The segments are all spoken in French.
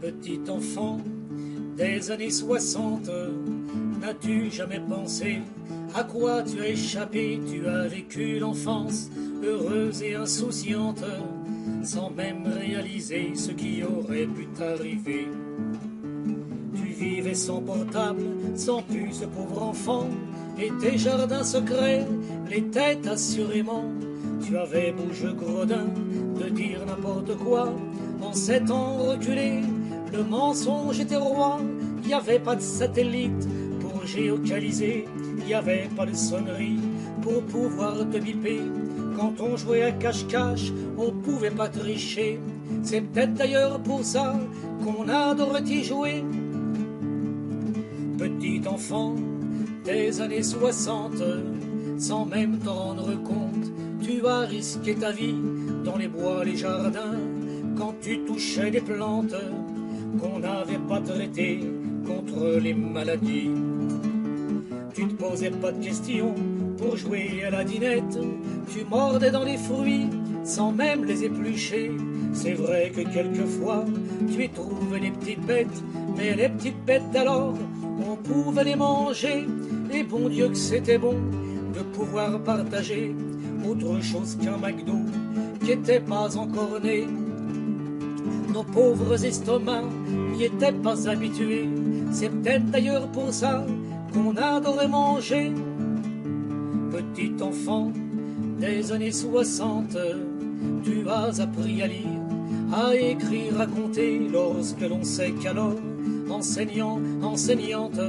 Petit enfant des années 60, n'as-tu jamais pensé à quoi tu as échappé? Tu as vécu l'enfance heureuse et insouciante, sans même réaliser ce qui aurait pu t'arriver. Tu vivais sans portable, sans puce, pauvre enfant, et tes jardins secrets l'étaient assurément. Tu avais beau jeu gredin de dire n'importe quoi. En 7 ans reculés, le mensonge était roi. Il n'y avait pas de satellite pour géocaliser, il n'y avait pas de sonnerie pour pouvoir te biper. Quand on jouait à cache-cache, on pouvait pas tricher. C'est peut-être d'ailleurs pour ça qu'on adorait y jouer. Petit enfant des années 60, sans même t'en rendre compte, tu as risqué ta vie dans les bois, les jardins, quand tu touchais des plantes qu'on n'avait pas traitées contre les maladies. Tu te posais pas de questions pour jouer à la dinette, tu mordais dans les fruits sans même les éplucher. C'est vrai que quelquefois tu y trouvais les petites bêtes, mais les petites bêtes d'alors, on pouvait les manger. Et bon Dieu que c'était bon de pouvoir partager autre chose qu'un McDo qui était pas encore né. Nos pauvres estomacs n'y étaient pas habitués. C'est peut-être d'ailleurs pour ça qu'on adorait manger. Petit enfant des années 60, tu as appris à lire, à écrire, à compter, lorsque l'on sait qu'alors, enseignante,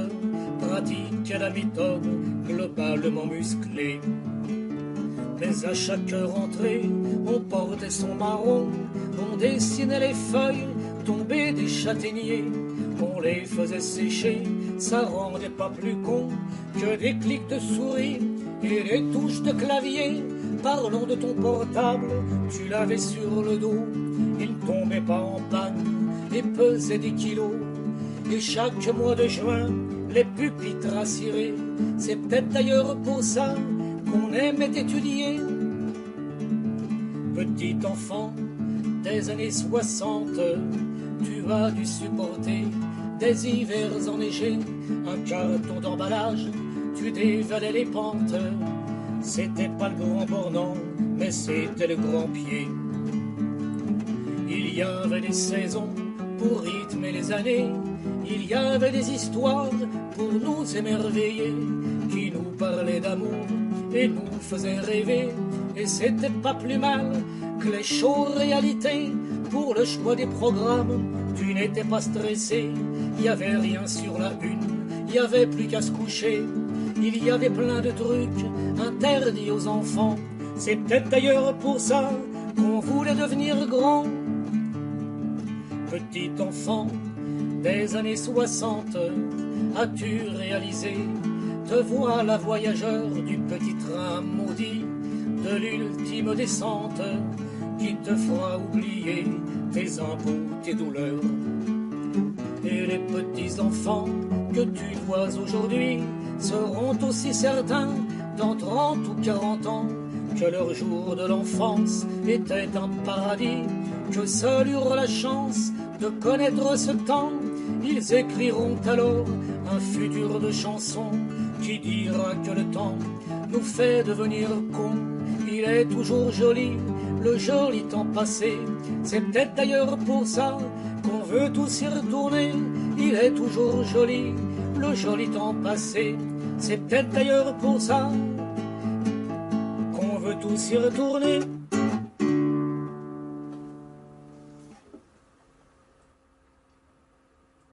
pratique la méthode globalement musclée. Mais à chaque rentrée, on portait son marron, on dessinait les feuilles tombées des châtaigniers, on les faisait sécher, ça rendait pas plus con que des clics de souris et des touches de clavier. Parlons de ton portable, tu l'avais sur le dos, il ne tombait pas en panne et pesait des kilos. Et chaque mois de juin, les pupitres cirés, c'est peut-être d'ailleurs pour ça qu'on aimait étudier. Petit enfant des années 60, tu as dû supporter des hivers enneigés, un carton d'emballage, tu dévalais les pentes. C'était pas le grand bornand, mais c'était le grand pied. Il y avait des saisons pour rythmer les années, il y avait des histoires pour nous émerveiller, qui nous parlaient d'amour et nous faisaient rêver. Et c'était pas plus mal que les shows réalités. Pour le choix des programmes, tu n'étais pas stressé, il y avait rien sur la une, il y avait plus qu'à se coucher. Il y avait plein de trucs interdits aux enfants. C'est peut-être d'ailleurs pour ça qu'on voulait devenir grand. Petit enfant des années 60, as-tu réalisé? Te voilà voyageur du petit train maudit de l'ultime descente qui te fera oublier tes impôts, tes douleurs. Et les petits enfants que tu vois aujourd'hui seront aussi certains dans 30 ou 40 ans que leur jour de l'enfance était un paradis, que seuls eurent la chance de connaître ce temps. Ils écriront alors un futur de chansons qui dira que le temps nous fait devenir cons. Il est toujours joli, le joli temps passé. C'est peut-être d'ailleurs pour ça qu'on veut tous y retourner. Il est toujours joli, le joli temps passé. C'est peut-être d'ailleurs pour ça qu'on veut tous y retourner.